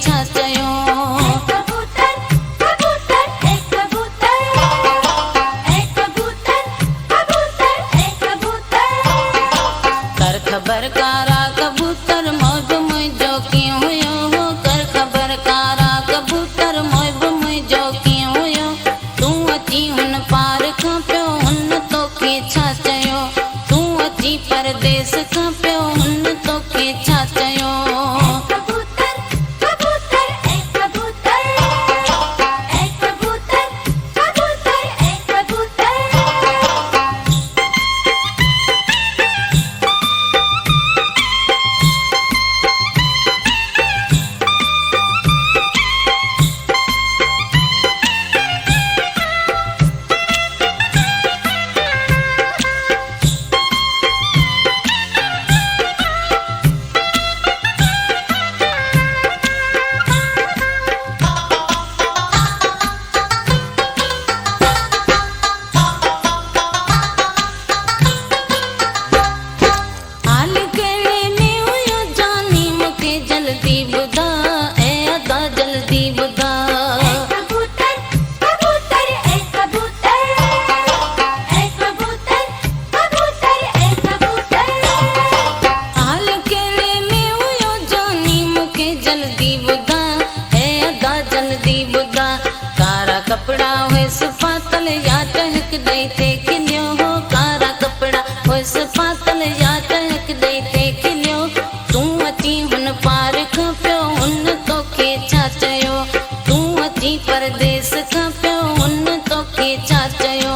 छा चयो। कर खबर कारा कबूतर मौज मुझो कीअं हुयो हो। कर खबर कारा कबूतर मौज मुझो कीअं हुयो। तूं अची हुन पार खां पियो हुन तोखे छा चयो। तूं अची परदेस खां पियो हुन तोखे छा चयो। कपड़ा हुएस पातल या टहक दई थे खिलियो हो। कारा कपड़ा हुएस पातल या टहक दई थे खिलियो। तूं अची हुन पार खां पियो हुन तोखे छा चयो। तूं अची परदेस खां पियो हुन तोखे छा चयो।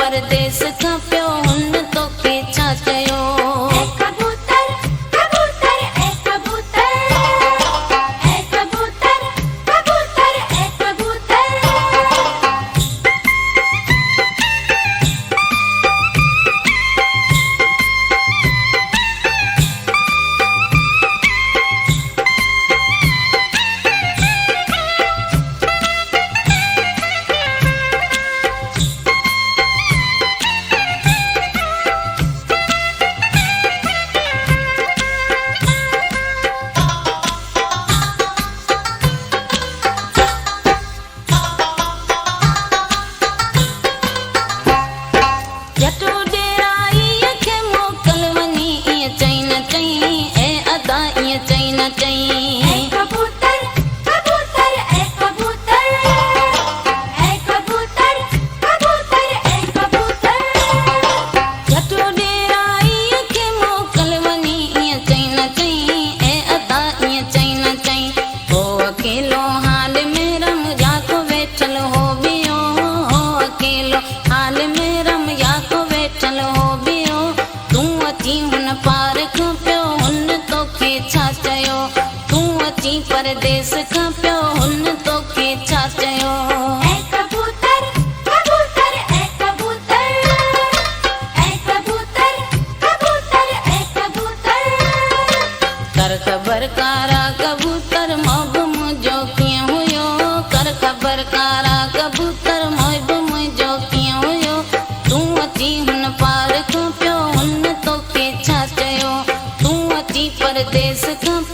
परदेस खां पियो हुन तोखे छा चयो। परदेस खां पियो हुन तोखे छा चयो। कर खबर कारा कबूतर मौज मुझो कीअं हुयो। कर खबर कारा कबूतर मौज मुझो परदेस खां